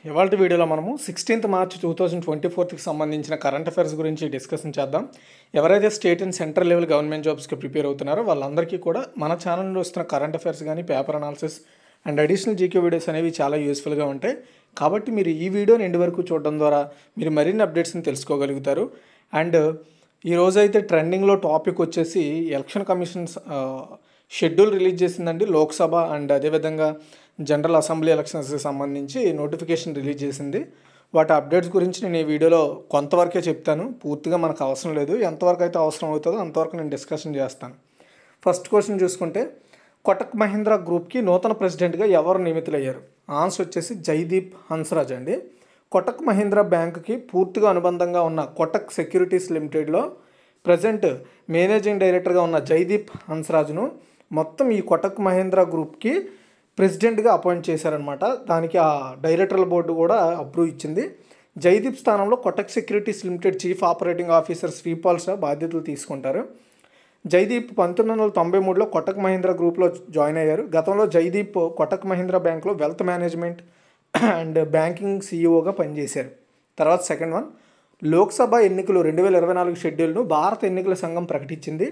ఇవాల్టి వీడియోలో మనము 16th మార్చ్ 2024కి సంబంధించిన కరెంట్ అఫైర్స్ గురించి డిస్కషన్ చేద్దాం. ఎవరైతే state and central level government జాబ్స్కి ప్రిపేర్ అవుతున్నారో వాళ్ళందరికీ కూడా మన ఛానల్లో వస్తున్న కరెంట్ అఫైర్స్ కానీ paper analysis and additional GK videos అనేవి చాలా యూస్ఫుల్గా ఉంటాయి. కాబట్టి మీరు ఈ వీడియోని ఎండ్ వరకు చూడడం ద్వారా మీరు మరిన్ని అప్డేట్స్ని తెలుసుకోగలుగుతారు. అండ్ ఈరోజైతే ట్రెండింగ్లో టాపిక్ వచ్చేసి ఎలక్షన్ కమిషన్స్ షెడ్యూల్ రిలీజ్ చేసిందండి. లోక్సభ అండ్ అదేవిధంగా జనరల్ అసెంబ్లీ ఎలక్షన్స్కి సంబంధించి నోటిఫికేషన్ రిలీజ్ చేసింది. వాటి అప్డేట్స్ గురించి నేను ఈ వీడియోలో కొంతవరకే చెప్తాను, పూర్తిగా మనకు అవసరం లేదు. ఎంతవరకు అయితే అవసరం అవుతుందో అంతవరకు నేను డిస్కషన్ చేస్తాను. ఫస్ట్ క్వశ్చన్ చూసుకుంటే, కోటక్ మహీంద్రా గ్రూప్కి నూతన ప్రెసిడెంట్గా ఎవరు నియమితులయ్యారు? ఆన్సర్ వచ్చేసి జైదీప్ హన్స్రాజ్ అండి. కోటక్ మహీంద్రా బ్యాంకుకి పూర్తిగా అనుబంధంగా ఉన్న కోటక్ సెక్యూరిటీస్ లిమిటెడ్లో ప్రజెంట్ మేనేజింగ్ డైరెక్టర్గా ఉన్న జైదీప్ హన్స్రాజ్ను మొత్తం ఈ కోటక్ మహీంద్రా గ్రూప్కి ప్రెసిడెంట్గా అపాయింట్ చేశారనమాట. దానికి ఆ డైరెక్టర్ల బోర్డు కూడా అప్రూవ్ ఇచ్చింది. జైదీప్ స్థానంలో Kotak securities limited chief operating officer Sripal Shah బాధ్యతలు తీసుకుంటారు. జైదీప్ 1993లో కోటక్ మహీంద్రా గ్రూప్లో జాయిన్ అయ్యారు. గతంలో జైదీప్ కోటక్ మహీంద్రా బ్యాంక్లో వెల్త్ మేనేజ్మెంట్ అండ్ బ్యాంకింగ్ సీఈఓగా పనిచేశారు. తర్వాత సెకండ్ వన్, లోక్సభ ఎన్నికలు 2024 షెడ్యూల్ను భారత ఎన్నికల సంఘం ప్రకటించింది.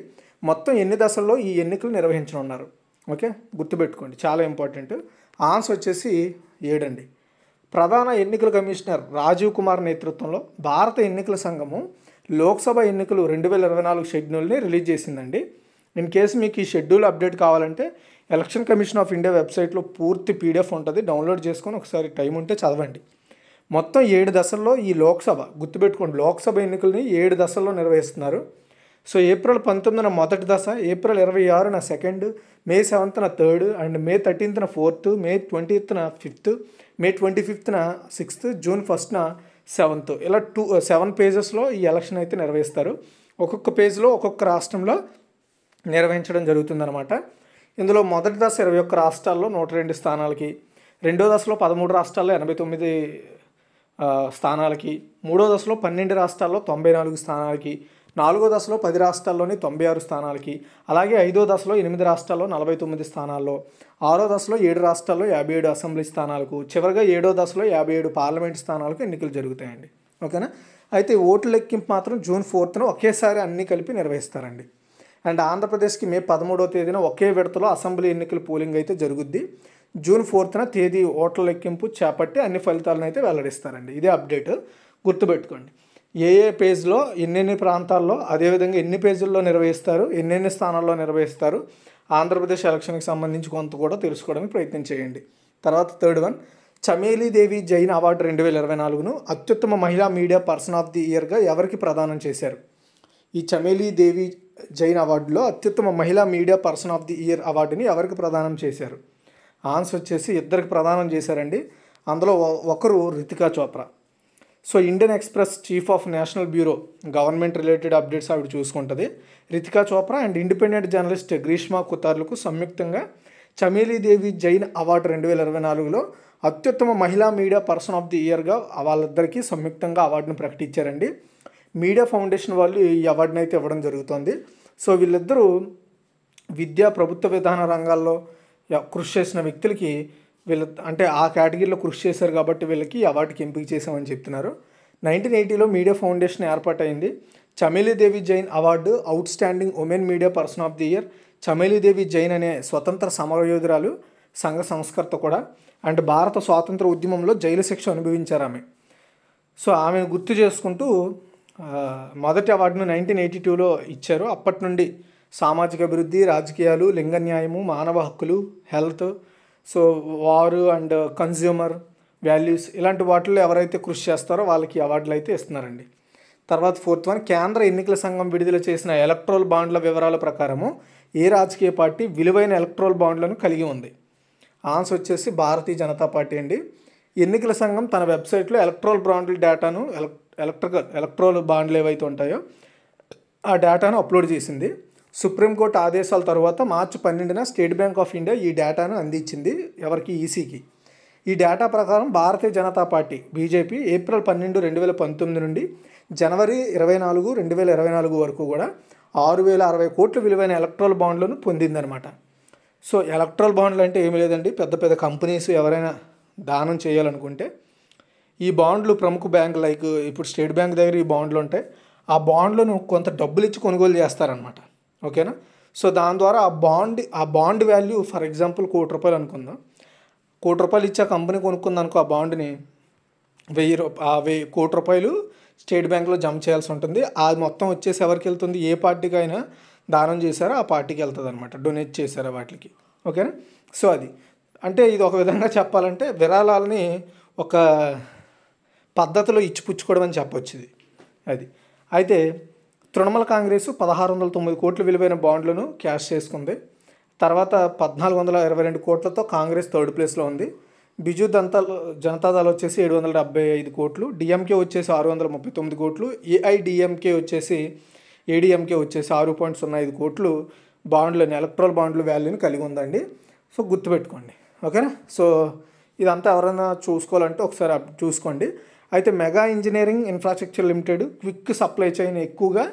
మొత్తం ఎన్ని దశల్లో ఈ ఎన్నికలు నిర్వహించనున్నారు? ఓకే, గుర్తుపెట్టుకోండి, చాలా ఇంపార్టెంట్. ఆన్సర్ వచ్చేసి 7 అండి. ప్రధాన ఎన్నికల కమిషనర్ రాజీవ్ కుమార్ నేతృత్వంలో భారత ఎన్నికల సంఘము లోక్సభ ఎన్నికలు 2024 షెడ్యూల్ని రిలీజ్ చేసిందండి. ఇన్ కేసు మీకు ఈ షెడ్యూల్ అప్డేట్ కావాలంటే ఎలక్షన్ కమిషన్ ఆఫ్ ఇండియా వెబ్సైట్లో పూర్తి పీడిఎఫ్ ఉంటుంది, డౌన్లోడ్ చేసుకొని ఒకసారి టైం ఉంటే చదవండి. మొత్తం 7 దశల్లో ఈ లోక్సభ, గుర్తుపెట్టుకోండి, లోక్సభ ఎన్నికల్ని 7 దశల్లో నిర్వహిస్తున్నారు. సో ఏప్రిల్ 19న మొదటి దశ, ఏప్రిల్ 26న సెకండ్, మే 7న థర్డ్ అండ్ మే 13న ఫోర్త్, మే 20న ఫిఫ్త్, మే 25న సిక్స్త్, జూన్ 1న సెవెంత్. ఇలా 7 పేజెస్లో ఈ ఎలక్షన్ అయితే నిర్వహిస్తారు. ఒక్కొక్క పేజ్లో ఒక్కొక్క రాష్ట్రంలో నిర్వహించడం జరుగుతుందన్నమాట. ఇందులో మొదటి దశ 21 రాష్ట్రాల్లో 102 స్థానాలకి, రెండో దశలో 13 రాష్ట్రాల్లో 89 స్థానాలకి, మూడో దశలో 12 రాష్ట్రాల్లో 94 స్థానాలకి, నాలుగో దశలో 10 రాష్ట్రాల్లోని 96 స్థానాలకి, అలాగే ఐదో దశలో 8 రాష్ట్రాల్లో 49 స్థానాల్లో, ఆరో దశలో 7 రాష్ట్రాల్లో 57 అసెంబ్లీ స్థానాలకు, చివరిగా 7వ దశలో 57 పార్లమెంట్ స్థానాలకు ఎన్నికలు జరుగుతాయండి. ఓకేనా? అయితే ఓట్ల లెక్కింపు మాత్రం జూన్ 4న ఒకేసారి అన్నీ కలిపి నిర్వహిస్తారండి. అండ్ ఆంధ్రప్రదేశ్కి మే 13వ తేదీన ఒకే విడతలో అసెంబ్లీ ఎన్నికల పోలింగ్ అయితే జరుగుద్ది. జూన్ 4న తేదీ ఓట్ల లెక్కింపు చేపట్టి అన్ని ఫలితాలను అయితే వెల్లడిస్తారండి. ఇదే అప్డేట్, గుర్తుపెట్టుకోండి. ఏ పేజ్లో ఎన్నెన్ని ప్రాంతాల్లో, అదేవిధంగా ఎన్ని పేజీల్లో నిర్వహిస్తారు, ఎన్నెన్ని స్థానాల్లో నిర్వహిస్తారు, ఆంధ్రప్రదేశ్ ఎలక్షన్కి సంబంధించి కొంత కూడా తెలుసుకోవడానికి ప్రయత్నం చేయండి. తర్వాత third one, chameli Devi Jain award 2024ను అత్యుత్తమ మహిళా మీడియా పర్సన్ ఆఫ్ ది ఇయర్గా ఎవరికి ప్రదానం చేశారు? ఈ చమేలీ దేవి జైన్ అవార్డులో అత్యుత్తమ మహిళా media person of the year అవార్డుని ఎవరికి ప్రదానం చేశారు? ఆన్సర్ వచ్చేసి 2కి ప్రదానం చేశారండి. అందులో ఒకరు Ritika Chopra. So Indian Express chief of national bureau government related updates ఆవిడ చూసుకుంటుంది. Ritika Chopra and independent journalist Greeshma కుతార్లకు సంయుక్తంగా చమేలీ దేవి జైన్ అవార్డు 2024లో అత్యుత్తమ మహిళా మీడియా పర్సన్ ఆఫ్ ది ఇయర్గా వాళ్ళిద్దరికీ సంయుక్తంగా అవార్డును ప్రకటించారండి. మీడియా ఫౌండేషన్ వాళ్ళు ఈ అవార్డుని అయితే ఇవ్వడం జరుగుతుంది. సో వీళ్ళిద్దరూ విద్యా ప్రభుత్వ విధాన రంగాల్లో కృషి చేసిన వ్యక్తులకి అంటే ఆ కేటగిరీలో కృషి చేశారు కాబట్టి వీళ్ళకి అవార్డుకి ఎంపిక చేశామని చెప్తున్నారు. 1980లో మీడియా ఫౌండేషన్ ఏర్పాటైంది. Chameli Devi Jain award outstanding women media person of the year. Chameli Devi Jain అనే స్వతంత్ర సమరయోధురాలు, సంఘ సంస్కర్త కూడా, అండ్ భారత స్వాతంత్ర ఉద్యమంలో జైలు శిక్ష అనుభవించారు ఆమె. సో ఆమెను గుర్తు చేసుకుంటూ మొదటి అవార్డును 1982లో ఇచ్చారు. అప్పటి నుండి సామాజిక అభివృద్ధి, రాజకీయాలు, లింగ న్యాయము, మానవ హక్కులు, హెల్త్, సో వారు అండ్ కన్జ్యూమర్ వాల్యూస్ ఇలాంటి వాటిల్లో ఎవరైతే కృషి చేస్తారో వాళ్ళకి అవార్డులు అయితే ఇస్తున్నారండి. తర్వాత ఫోర్త్ వన్, కేంద్ర ఎన్నికల సంఘం విడుదల చేసిన ఎలక్ట్రోల్ బాండ్ల వివరాల ప్రకారము ఏ రాజకీయ పార్టీ విలువైన ఎలక్ట్రోల్ బాండ్లను కలిగి ఉంది? ఆన్సర్ వచ్చేసి భారతీయ జనతా పార్టీ అండి. ఎన్నికల సంఘం తన వెబ్సైట్లో ఎలక్ట్రోల్ బాండ్ల డేటాను ఎలక్ట్రోల్ బాండ్లు ఏవైతే ఉంటాయో ఆ డేటాను అప్లోడ్ చేసింది. సుప్రీంకోర్టు ఆదేశాల తర్వాత మార్చి 12న స్టేట్ బ్యాంక్ ఆఫ్ ఇండియా ఈ డేటాను అందించింది ఎవరికి? ఈసీకి. ఈ డేటా ప్రకారం Bharatiya Janata party BJP April 12, 2019 నుండి జనవరి 24, 2024 వరకు కూడా 6,060 కోట్ల విలువైన ఎలక్ట్రోల్ బాండ్లను పొందిందనమాట. సో ఎలక్ట్రోల్ బాండ్లు అంటే ఏమీ లేదండి, పెద్ద పెద్ద కంపెనీస్ ఎవరైనా దానం చేయాలనుకుంటే ఈ బాండ్లు ప్రముఖ బ్యాంక్ లైక్ ఇప్పుడు స్టేట్ బ్యాంక్ దగ్గర ఈ బాండ్లు ఉంటాయి. ఆ బాండ్లను కొంత డబ్బులు ఇచ్చి కొనుగోలు చేస్తారనమాట. ఓకేనా. సో దాని ద్వారా ఆ బాండ్ వాల్యూ ఫర్ ఎగ్జాంపుల్ ₹1,00,00,000 అనుకుందాం. ₹1,00,00,000 ఇచ్చి ఆ కంపెనీ కొనుక్కుంది అనుకో, ఆ బాండ్ని ₹1,00,00,000 స్టేట్ బ్యాంక్లో జమ చేయాల్సి ఉంటుంది. అది మొత్తం వచ్చేసి ఎవరికి వెళ్తుంది, ఏ పార్టీకి అయినా దానం చేశారో ఆ పార్టీకి వెళ్తుంది అనమాట, డొనేట్ చేశారో వాటికి. ఓకేనా. సో అది అంటే ఇది ఒక విధంగా చెప్పాలంటే విరాళాలని ఒక పద్ధతిలో ఇచ్చిపుచ్చుకోవడం అని చెప్పొచ్చు ఇది. అది అయితే తృణమూల కాంగ్రెస్ 1,609 కోట్ల విలువైన బాండ్లను క్యాష్ చేసుకుంది. తర్వాత 1,422 కోట్లతో కాంగ్రెస్ థర్డ్ ప్లేస్లో ఉంది. బిజు జనతాదళ్ వచ్చేసి 775 కోట్లు, డిఎంకే వచ్చేసి 639 కోట్లు, ఏడీఎంకే వచ్చేసి 6.05 కోట్లు బాండ్లని, ఎలక్ట్రల్ బాండ్ల వాల్యూని కలిగి ఉందండి. సో గుర్తుపెట్టుకోండి. ఓకేనా. సో ఇదంతా ఎవరైనా చూసుకోవాలంటే ఒకసారి చూసుకోండి. అయితే mega engineering infrastructure limited quick supply chain ఎక్కువగా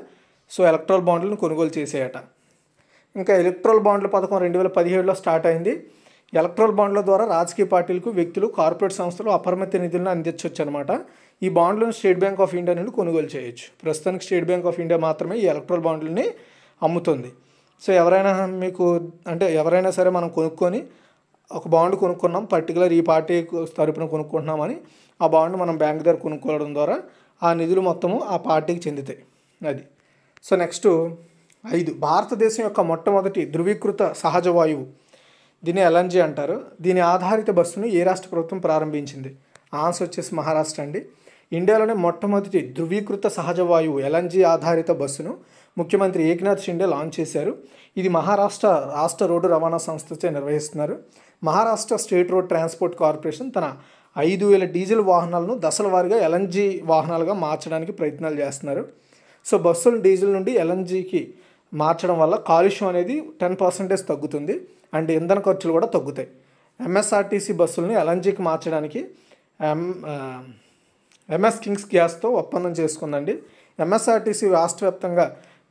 సో ఎలక్ట్రల్ బాండ్లను కొనుగోలు చేసేయట. ఇంకా ఎలక్ట్రల్ బాండ్ల పథకం 2017లో స్టార్ట్ అయింది. ఎలక్ట్రల్ బాండ్ల ద్వారా రాజకీయ పార్టీలకు, వ్యక్తులు, కార్పొరేట్ సంస్థలు అపరిమిత నిధులను అందించవచ్చు అనమాట. ఈ బాండ్లను స్టేట్ బ్యాంక్ ఆఫ్ ఇండియా నుండి కొనుగోలు చేయొచ్చు. ప్రస్తుతానికి స్టేట్ బ్యాంక్ ఆఫ్ ఇండియా మాత్రమే ఈ ఎలక్ట్రల్ బాండ్లని అమ్ముతుంది. సో ఎవరైనా సరే మనం కొనుక్కొని ఒక బాండ్ కొనుక్కున్నాం, పర్టికులర్ ఈ పార్టీ తరపున కొనుక్కుంటున్నామని ఆ బాండ్ మనం బ్యాంక్ దగ్గర కొనుక్కోవడం ద్వారా ఆ నిధులు మొత్తము ఆ పార్టీకి చెందుతాయి. అది. సో నెక్స్ట్ 5, భారతదేశం యొక్క మొట్టమొదటి ధృవీకృత సహజ వాయువు, దీన్ని ఎల్ఎన్జీ అంటారు. దీని ఆధారిత బస్సును ఏ రాష్ట్ర ప్రభుత్వం ప్రారంభించింది? ఆన్సర్ వచ్చేసి మహారాష్ట్ర అండి. ఇండియాలోనే మొట్టమొదటి ధృవీకృత సహజ వాయువు ఎల్ఎన్జీ ఆధారిత బస్సును ముఖ్యమంత్రి ఏక్నాథ్ షిండే లాంచ్ చేశారు. ఇది మహారాష్ట్ర రాష్ట్ర రోడ్డు రవాణా సంస్థచే నిర్వహిస్తున్నారు. Maharashtra state road transport corporation తన 5,000 డీజిల్ వాహనాలను దశల వారీగా ఎల్ఎన్జీ వాహనాలుగా మార్చడానికి ప్రయత్నాలు చేస్తున్నారు. సో బస్సులు డీజిల్ నుండి ఎల్ఎన్జీకి మార్చడం వల్ల కాలుష్యం అనేది 10% తగ్గుతుంది అండ్ ఇంధన ఖర్చులు కూడా తగ్గుతాయి. ఎంఎస్ఆర్టీసీ బస్సులని ఎల్ఎన్జీకి మార్చడానికి ఎంఎస్ కింగ్స్ గ్యాస్తో ఒప్పందం చేసుకుందండి. ఎంఎస్ఆర్టీసీ రాష్ట్ర వ్యాప్తంగా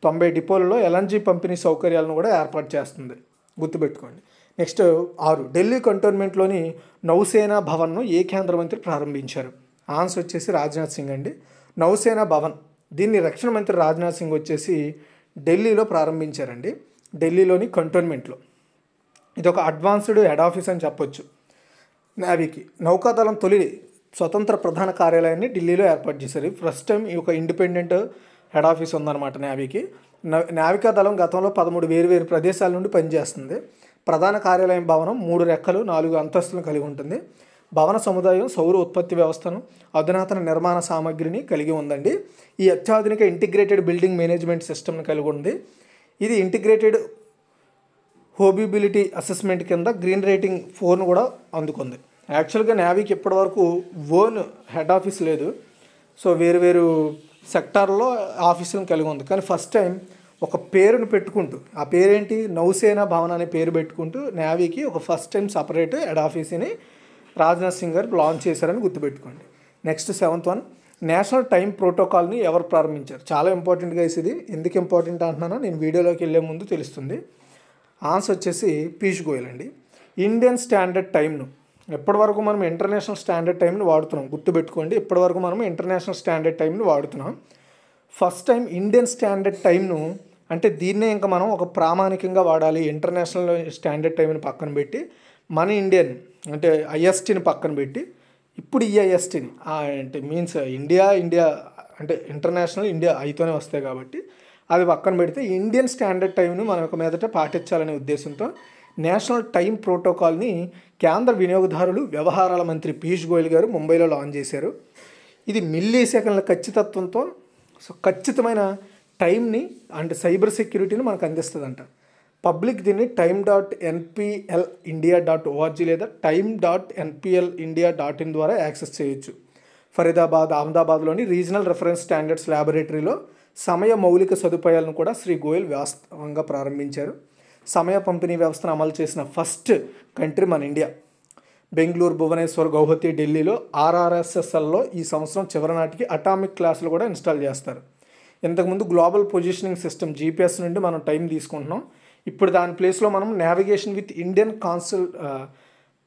90 డిపోలలో ఎల్ఎన్జీ పంపిణీ సౌకర్యాలను కూడా ఏర్పాటు చేస్తుంది. గుర్తుపెట్టుకోండి. నెక్స్ట్ 6, ఢిల్లీ కంటోన్మెంట్లోని నౌసేనా భవన్ను ఏ కేంద్ర మంత్రి ప్రారంభించారు? ఆన్సర్ వచ్చేసి రాజ్నాథ్ సింగ్ అండి. నౌసేనా భవన్ దీన్ని రక్షణ మంత్రి రాజ్నాథ్ సింగ్ వచ్చేసి ఢిల్లీలో ప్రారంభించారండి. ఢిల్లీలోని కంటోన్మెంట్లో. ఇది ఒక అడ్వాన్స్డ్ హెడ్ ఆఫీస్ అని చెప్పొచ్చు నేవీకి. నౌకాదళం తొలి స్వతంత్ర ప్రధాన కార్యాలయాన్ని ఢిల్లీలో ఏర్పాటు చేశారు. ఫస్ట్ టైం ఈ ఒక ఇండిపెండెంట్ హెడ్ ఆఫీస్ ఉందన్నమాట నేవీకి. నావికా దళం గతంలో 13 వేరు ప్రదేశాల నుండి పనిచేస్తుంది. ప్రధాన కార్యాలయం భవనం 3 రెక్కలు 4 అంతస్తులను కలిగి ఉంటుంది. భవన సముదాయం సౌర ఉత్పత్తి వ్యవస్థను, అధునాతన నిర్మాణ సామగ్రిని కలిగి ఉందండి. ఈ అత్యాధునిక ఇంటిగ్రేటెడ్ బిల్డింగ్ మేనేజ్మెంట్ సిస్టమ్ని కలిగి ఉంది. ఇది ఇంటిగ్రేటెడ్ హోబిబిలిటీ అసెస్మెంట్ కింద గ్రీన్ రేటింగ్ 4ను కూడా అందుకుంది. యాక్చువల్గా నేవీకి ఇప్పటివరకు ఓన్ హెడ్ ఆఫీస్ లేదు. సో వేరు సెక్టార్లో ఆఫీసులను కలిగి ఉంది. కానీ ఫస్ట్ టైం ఒక పేరును పెట్టుకుంటూ, ఆ పేరేంటి, నౌసేనా భవన్ అనే పేరు పెట్టుకుంటూ నేవీకి ఒక ఫస్ట్ టైం సపరేట్ హెడ్ ఆఫీస్ని రాజ్నాథ్ సింగ్ గారు లాంచ్ చేశారని గుర్తుపెట్టుకోండి. Next 7th one, national time ప్రోటోకాల్ని ఎవరు ప్రారంభించారు? చాలా ఇంపార్టెంట్గా ఇది. ఎందుకు ఇంపార్టెంట్ అంటున్నానో నేను వీడియోలోకి వెళ్ళే ముందు తెలుస్తుంది. ఆన్సర్ వచ్చేసి పీయూష్ గోయల్ అండి. ఇండియన్ స్టాండర్డ్ టైంను ఎప్పటివరకు మనం ఇంటర్నేషనల్ స్టాండర్డ్ టైంని వాడుతున్నాం. గుర్తుపెట్టుకోండి, ఇప్పటివరకు మనం ఇంటర్నేషనల్ స్టాండర్డ్ టైంని వాడుతున్నాం. ఫస్ట్ టైం ఇండియన్ స్టాండర్డ్ టైంను అంటే దీన్నే ఇంకా మనం ఒక ప్రామాణికంగా వాడాలి. ఇంటర్నేషనల్ స్టాండర్డ్ టైంని పక్కన పెట్టి మన ఇండియన్ అంటే ఐఎస్టీని పక్కన పెట్టి ఇప్పుడు ఈ ఐఎస్టీని అంటే మీన్స్ ఇండియా అంటే ఇంటర్నేషనల్ ఇండియా ఐతోనే వస్తాయి కాబట్టి అది పక్కన పెడితే ఇండియన్ స్టాండర్డ్ టైంను మనం ఒక మీదట పాటించాలనే ఉద్దేశంతో నేషనల్ టైం ప్రోటోకాల్ని కేంద్ర వినియోగదారులు వ్యవహారాల మంత్రి పీయూష్ గోయల్ గారు ముంబైలో లాంచ్ చేశారు. ఇది మిల్లీ సెకండ్ల ఖచ్చితత్వంతో ఖచ్చితమైన టైంని అండ్ సైబర్ సెక్యూరిటీని మనకు అందిస్తుందంట. పబ్లిక్ దీన్ని time.nplindia.org లేదా time.nplindia.in ద్వారా యాక్సెస్ చేయొచ్చు. ఫరీదాబాద్, అహ్మదాబాద్లోని రీజనల్ రెఫరెన్స్ స్టాండర్డ్స్ ల్యాబొరేటరీలో సమయ మౌలిక సదుపాయాలను కూడా శ్రీ గోయల్ వాస్తవంగా ప్రారంభించారు. సమయ పంపిణీ వ్యవస్థను అమలు చేసిన ఫస్ట్ కంట్రీ మన ఇండియా. బెంగళూరు, భువనేశ్వర్, గౌహతి, ఢిల్లీలో ఆర్ఆర్ఎస్ఎస్ఎల్లో ఈ సంవత్సరం చివరి నాటికి అటామిక్ క్లాసులు కూడా ఇన్స్టాల్ చేస్తారు. ఇంతకుముందు గ్లోబల్ పొజిషనింగ్ సిస్టమ్ జీపీఎస్ నుండి మనం టైం తీసుకుంటున్నాం. ఇప్పుడు దాని ప్లేస్లో మనం నావిగేషన్ విత్ ఇండియన్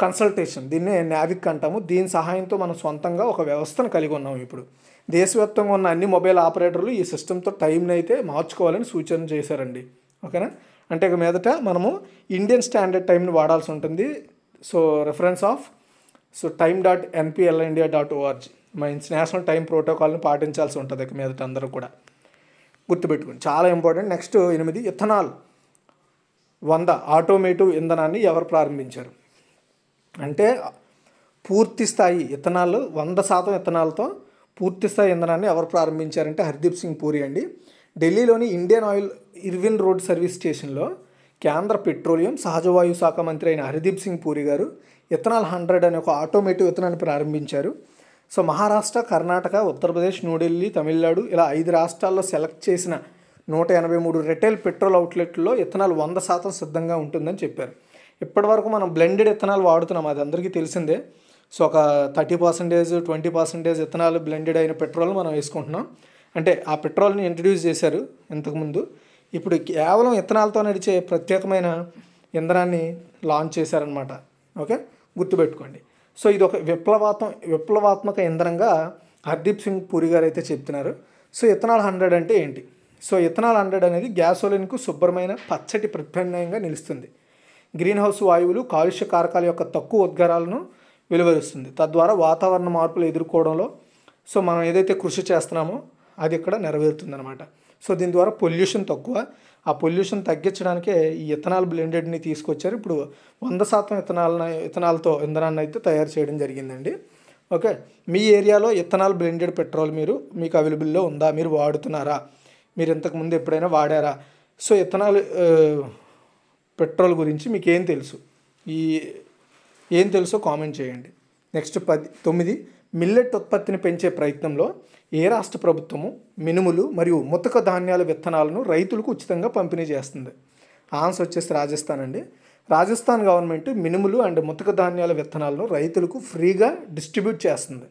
కన్సల్టేషన్, దీన్నే నావిక్ అంటాము. దీని సహాయంతో మనం సొంతంగా ఒక వ్యవస్థను కలిగి ఉన్నాం. ఇప్పుడు దేశవ్యాప్తంగా ఉన్న అన్ని మొబైల్ ఆపరేటర్లు ఈ సిస్టమ్తో టైంని అయితే మార్చుకోవాలని సూచన చేశారండి. ఓకేనా, అంటే ఇక మీదట మనము ఇండియన్ స్టాండర్డ్ టైంని వాడాల్సి ఉంటుంది. So reference of time.nplindia.org national time ప్రోటోకాల్ని పాటించాల్సి ఉంటుంది ఇక మీదట అందరూ కూడా గుర్తుపెట్టుకోండి, చాలా ఇంపార్టెంట్. నెక్స్ట్ 8, ఇథనాల్ 100 ఆటోమేటివ్ ఇంధనాన్ని ఎవరు ప్రారంభించారు అంటే పూర్తి స్థాయి ఇథనాల్ 100% ఇథనాల్తో పూర్తి స్థాయి ఇంధనాన్ని ఎవరు ప్రారంభించారంటే హర్దీప్ సింగ్ పూరి అండి. ఢిల్లీలోని Indian oil Irwin road service స్టేషన్లో కేంద్ర పెట్రోలియం సహజవాయు శాఖ మంత్రి అయిన హర్దీప్ సింగ్ పూరి గారు ఇథనాల్ 100 అనే ఒక ఆటోమేటివ్ ఇథనాన్ని ప్రారంభించారు. సో మహారాష్ట్ర, కర్ణాటక, ఉత్తరప్రదేశ్, న్యూఢిల్లీ, తమిళనాడు ఇలా 5 రాష్ట్రాల్లో సెలెక్ట్ చేసిన 183 రిటైల్ పెట్రోల్ అవుట్లెట్లలో ఇథనాల్ 100% సిద్ధంగా ఉంటుందని చెప్పారు. ఇప్పటివరకు మనం బ్లెండెడ్ ఇథనాల్ వాడుతున్నాం, అది అందరికీ తెలిసిందే. సో ఒక 30%, 20% ఇథనాల్ బ్లెండెడ్ అయిన పెట్రోల్ మనం వేసుకుంటున్నాం. అంటే ఆ పెట్రోల్ని ఇంట్రడ్యూస్ చేశారు ఇంతకుముందు. ఇప్పుడు కేవలం ఇథనాల్తో నడిచే ప్రత్యేకమైన ఇంధనాన్ని లాంచ్ చేశారనమాట. ఓకే, గుర్తుపెట్టుకోండి. సో ఇది ఒక విప్లవాత్మక ఇంధనంగా హర్దీప్ సింగ్ పూరి గారు అయితే చెప్తున్నారు. సో ఇథనాల్ 100 అంటే ఏంటి? సో ఇథనాల్ 100 అనేది గ్యాసోలిన్కు శుభ్రమైన పచ్చటి ప్రత్యామ్నాయంగా నిలుస్తుంది. గ్రీన్ హౌస్ వాయువులు, కాలుష్య కారకాల యొక్క తక్కువ ఉద్గారాలను వెలువరుస్తుంది. తద్వారా వాతావరణ మార్పులు ఎదుర్కోవడంలో సో మనం ఏదైతే కృషి చేస్తున్నామో అది ఇక్కడ నెరవేరుతుంది అనమాట. సో దీని ద్వారా పొల్యూషన్ తక్కువ, ఆ పొల్యూషన్ తగ్గించడానికే ఈ ఇథనాల్ బ్లెండెడ్ని తీసుకొచ్చారు. ఇప్పుడు 100% ఇథనాల్తో ఇంధనాన్ని అయితే తయారు చేయడం జరిగిందండి. ఓకే, మీ ఏరియాలో ఇథనాల్ బ్లెండెడ్ పెట్రోల్ మీకు అవైలబుల్లో ఉందా? మీరు వాడుతున్నారా? మీరు ఇంతకుముందు ఎప్పుడైనా వాడారా? సో ఇథనాల్ పెట్రోల్ గురించి మీకు ఏం తెలుసో కామెంట్ చేయండి. నెక్స్ట్ 9, మిల్లెట్ ఉత్పత్తిని పెంచే ప్రయత్నంలో ఏ రాష్ట్ర ప్రభుత్వము మినుములు మరియు ముతక ధాన్యాల విత్తనాలను రైతులకు ఉచితంగా పంపిణీ చేస్తుంది? ఆన్సర్ వచ్చేసి రాజస్థాన్ అండి. రాజస్థాన్ గవర్నమెంట్ మినుములు అండ్ ముతక ధాన్యాల విత్తనాలను రైతులకు ఫ్రీగా డిస్ట్రిబ్యూట్ చేస్తుంది.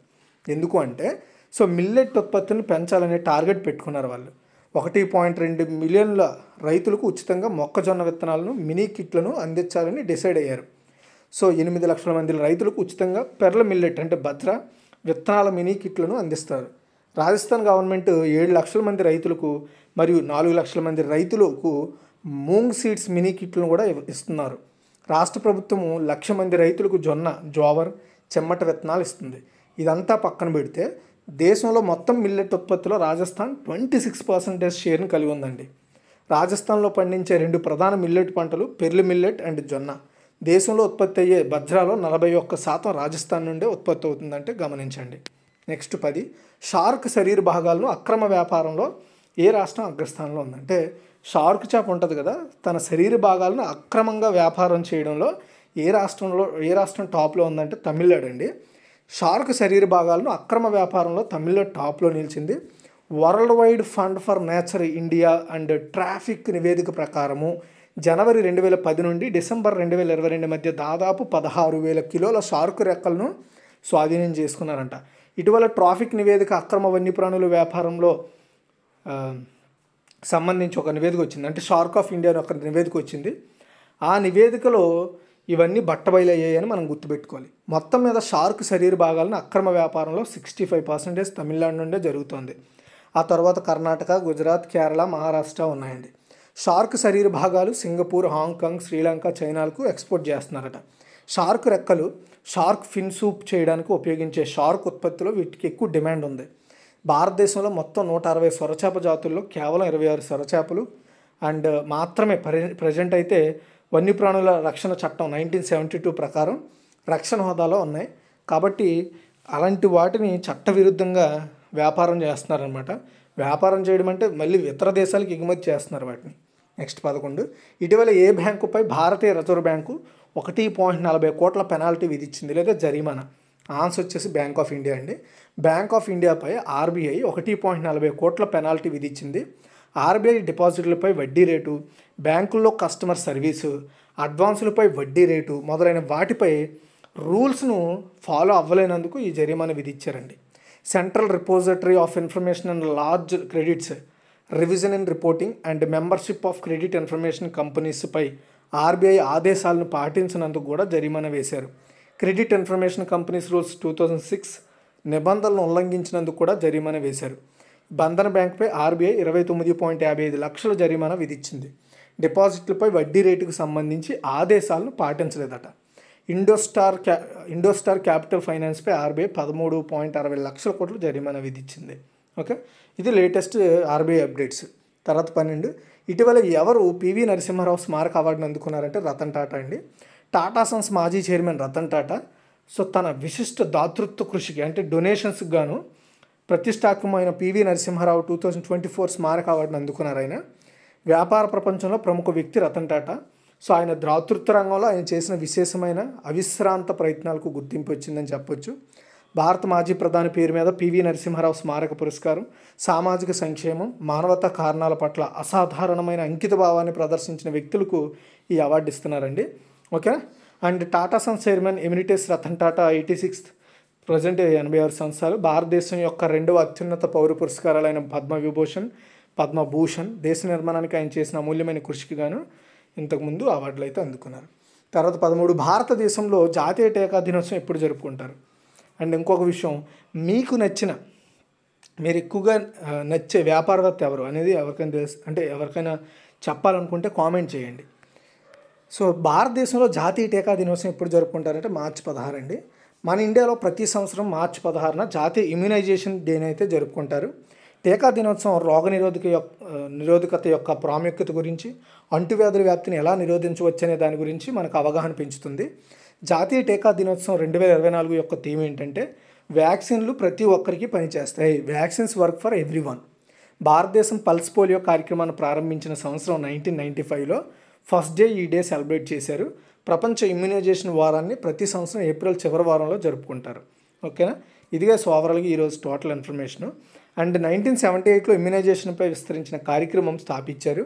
ఎందుకు అంటే సో మిల్లెట్ ఉత్పత్తిని పెంచాలనే టార్గెట్ పెట్టుకున్నారు వాళ్ళు. 1.2 మిలియన్ల రైతులకు ఉచితంగా మొక్కజొన్న విత్తనాలను, మినీ కిట్లను అందించాలని డిసైడ్ అయ్యారు. సో 8 లక్షల మంది రైతులకు ఉచితంగా పెర్ల మిల్లెట్ అంటే బజ్రా విత్తనాల మినీ కిట్లను అందిస్తారు. రాజస్థాన్ గవర్నమెంట్ 7 లక్షల మంది రైతులకు మరియు 4 లక్షల మంది రైతులకు మూంగ్ సీడ్స్ మినీ కిట్లను కూడా ఇస్తున్నారు. రాష్ట్ర ప్రభుత్వము 1,00,000 మంది రైతులకు జొన్న, జోవర్, చెమ్మట విత్తనాలు ఇస్తుంది. ఇదంతా పక్కన పెడితే దేశంలో మొత్తం మిల్లెట్ ఉత్పత్తిలో రాజస్థాన్ 26% షేర్ని కలిగి ఉందండి. రాజస్థాన్లో పండించే 2 ప్రధాన మిల్లెట్ పంటలు పెర్లి మిల్లెట్ అండ్ జొన్న. దేశంలో ఉత్పత్తి అయ్యే బజ్రాలో 41% రాజస్థాన్ నుండే ఉత్పత్తి అవుతుందంటే గమనించండి. నెక్స్ట్ 10, షార్క్ శరీర భాగాలను అక్రమ వ్యాపారంలో ఏ రాష్ట్రం అగ్రస్థానంలో ఉందంటే షార్క్ చేప ఉంటుంది కదా, తన శరీర భాగాలను అక్రమంగా వ్యాపారం చేయడంలో ఏ రాష్ట్రం టాప్లో ఉందంటే తమిళనాడు అండి. షార్క్ శరీర భాగాలను అక్రమ వ్యాపారంలో తమిళనాడు టాప్లో నిలిచింది. World wide fund for nature India and traffic నివేదిక ప్రకారము జనవరి 2010 నుండి డిసెంబర్ 2022 మధ్య దాదాపు 16,000 కిలోల షార్క్ రెక్కలను స్వాధీనం చేసుకున్నారంట. ఇటీవల ట్రాఫిక్ నివేదిక అక్రమ వన్యప్రాణుల వ్యాపారంలో సంబంధించి ఒక నివేదిక వచ్చింది. అంటే షార్క్ ఆఫ్ ఇండియా అని ఒక నివేదిక వచ్చింది. ఆ నివేదికలో ఇవన్నీ బట్టబయలయ్యాయని మనం గుర్తుపెట్టుకోవాలి. మొత్తం మీద షార్క్ శరీర భాగాలను అక్రమ వ్యాపారంలో 65% తమిళనాడు నుండే జరుగుతుంది. ఆ తర్వాత కర్ణాటక, గుజరాత్, కేరళ, మహారాష్ట్ర ఉన్నాయండి. షార్క్ శరీర భాగాలు సింగపూర్, హాంకాంగ్, శ్రీలంక, చైనాలకు ఎక్స్పోర్ట్ చేస్తున్నారట. షార్క్ రెక్కలు, షార్క్ ఫిన్ సూప్ చేయడానికి ఉపయోగించే షార్క్ ఉత్పత్తిలో వీటికి ఎక్కువ డిమాండ్ ఉంది. భారతదేశంలో మొత్తం 160 సొరచేప జాతుల్లో కేవలం 26 సొరచేపలు అండ్ మాత్రమే ప్రజెంట్ అయితే వన్యప్రాణుల రక్షణ చట్టం 1972 ప్రకారం రక్షణ హోదాలో ఉన్నాయి. కాబట్టి అలాంటి వాటిని చట్టవిరుద్ధంగా వ్యాపారం చేస్తున్నారనమాట. వ్యాపారం చేయడం అంటే మళ్ళీ ఇతర దేశాలకు ఎగుమతి చేస్తున్నారు వాటిని. నెక్స్ట్ 11, ఇటీవల ఏ బ్యాంకుపై భారతీయ రిజర్వ్ బ్యాంకు 1.40 కోట్ల పెనాల్టీ విధించింది లేదా జరిమానా? ఆన్సర్ వచ్చేసి బ్యాంక్ ఆఫ్ ఇండియా అండి. బ్యాంక్ ఆఫ్ ఇండియాపై ఆర్బీఐ 1.40 కోట్ల పెనాల్టీ విధించింది. ఆర్బీఐ డిపాజిట్లపై వడ్డీ రేటు, బ్యాంకుల్లో కస్టమర్ సర్వీసు, అడ్వాన్సులపై వడ్డీ రేటు మొదలైన వాటిపై రూల్స్ను ఫాలో అవ్వలేనందుకు ఈ జరిమానా విధించారండి. Central repository of information and large credits revision in reporting and membership of credit information కంపెనీస్పై ఆర్బీఐ ఆదేశాలను పాటించినందుకు కూడా జరిమానా వేశారు. క్రెడిట్ ఇన్ఫర్మేషన్ కంపెనీస్ రూల్స్ 2006 నిబంధనలను ఉల్లంఘించినందుకు కూడా జరిమానా వేశారు. బంధన్ బ్యాంక్పై ఆర్బీఐ 29.55 లక్షల జరిమానా విధించింది. డిపాజిట్లపై వడ్డీ రేటుకు సంబంధించి ఆదేశాలను పాటించలేదట. ఇండోస్టార్ క్యాపిటల్ ఫైనాన్స్పై ఆర్బీఐ 13.60 లక్షల కోట్లు జరిమానా విధించింది. ఓకే, ఇది లేటెస్ట్ ఆర్బీఐ అప్డేట్స్. తర్వాత 12, ఇటీవల ఎవరు పివి నరసింహారావు స్మారక అవార్డును అందుకున్నారంటే రతన్ టాటా అండి. టాటా సన్స్ మాజీ చైర్మన్ రతన్ టాటా సో తన విశిష్ట దాతృత్వ కృషికి అంటే డొనేషన్స్కి గాను ప్రతిష్టాత్మకమైన పివి నరసింహారావు 2024 స్మారక అవార్డును అందుకున్నారు. ఆయన వ్యాపార ప్రపంచంలో ప్రముఖ వ్యక్తి రతన్ టాటా. సో ఆయన దాతృత్వ రంగంలో ఆయన చేసిన విశేషమైన అవిశ్రాంత ప్రయత్నాలకు గుర్తింపు వచ్చిందని చెప్పొచ్చు. భారత మాజీ ప్రధాని పేరు మీద పివి నరసింహారావు స్మారక పురస్కారం సామాజిక సంక్షేమం, మానవతా కారణాల పట్ల అసాధారణమైన అంకిత భావాన్ని ప్రదర్శించిన వ్యక్తులకు ఈ అవార్డు ఇస్తున్నారండి. Okay, and Tata sons chairman emeritus Ratan Tata 86th present 86 సంవత్సరాలు. భారతదేశం యొక్క 2వ అత్యున్నత పౌర పురస్కారాలైన పద్మభూషణ్ దేశ నిర్మాణానికి ఆయన చేసిన అమూల్యమైన కృషికి గాను ఇంతకుముందు అవార్డులు అయితే అందుకున్నారు. తర్వాత 13, భారతదేశంలో జాతీయ టీకా దినోత్సవం ఎప్పుడు జరుపుకుంటారు. అండ్ ఇంకొక విషయం, మీకు నచ్చిన మీరు ఎక్కువగా నచ్చే వ్యాపారవేత్త ఎవరు అనేది ఎవరికైనా తెలుసు అంటే ఎవరికైనా చెప్పాలనుకుంటే కామెంట్ చేయండి. సో భారతదేశంలో జాతీయ టీకా దినోత్సవం ఎప్పుడు జరుపుకుంటారంటే March 16 అండి. మన ఇండియాలో ప్రతి సంవత్సరం March 16న జాతీయ ఇమ్యునైజేషన్ డేని అయితే జరుపుకుంటారు. టీకా దినోత్సవం నిరోధకత యొక్క ప్రాముఖ్యత గురించి, అంటువ్యాధుల వ్యాప్తిని ఎలా నిరోధించవచ్చనే దాని గురించి మనకు అవగాహన పెంచుతుంది. జాతీయ టీకా దినోత్సవం 2024 యొక్క థీమ్ ఏంటంటే వ్యాక్సిన్లు ప్రతి ఒక్కరికి పనిచేస్తాయి, వ్యాక్సిన్స్ వర్క్ ఫర్ ఎవ్రీవన్. భారతదేశం పల్స్ పోలియో కార్యక్రమాన్ని ప్రారంభించిన సంవత్సరం 1995లో ఫస్ట్ డే ఈ డే సెలబ్రేట్ చేశారు. ప్రపంచ ఇమ్యునైజేషన్ వారాన్ని ప్రతి సంవత్సరం ఏప్రిల్ చివరి వారంలో జరుపుకుంటారు. ఓకేనా, ఇదిగా ఓవరాల్గా ఈరోజు టోటల్ ఇన్ఫర్మేషను. అండ్ 1978లో ఇమ్యునైజేషన్పై విస్తరించిన కార్యక్రమం స్థాపించారు.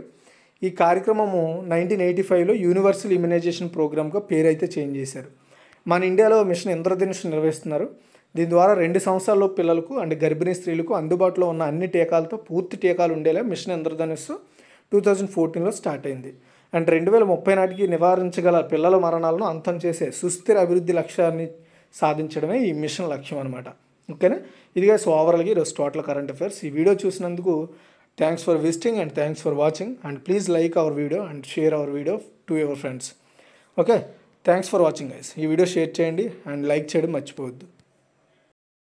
ఈ కార్యక్రమము 1985లో యూనివర్సల్ ఇమ్యునైజేషన్ ప్రోగ్రామ్గా పేరు అయితే చేంజ్ చేశారు. మన ఇండియాలో మిషన్ ఇంద్రధనుష్ నిర్వహిస్తున్నారు. దీని ద్వారా 2 సంవత్సరాల పిల్లలకు అండ్ గర్భిణీ స్త్రీలకు అందుబాటులో ఉన్న అన్ని టీకాలతో పూర్తి టీకాలు ఉండేలా మిషన్ ఇంద్రధనుష్ 2014లో స్టార్ట్ అయింది. అండ్ 2030 నాటికి నివారించగల పిల్లల మరణాలను అంతం చేసే సుస్థిర అభివృద్ధి లక్ష్యాన్ని సాధించడమే ఈ మిషన్ లక్ష్యం అనమాట. ఓకేనా, ఇదిగా ఓవరాల్గా ఈరోజు టోటల్ కరెంట్ అఫైర్స్. ఈ వీడియో చూసినందుకు thanks for visiting and thanks for watching and please like our video and share our video to your friends. Okay, thanks for watching guys. ఈ వీడియో షేర్ చేయండి అండ్ లైక్ చేయడం మర్చిపోవద్దు.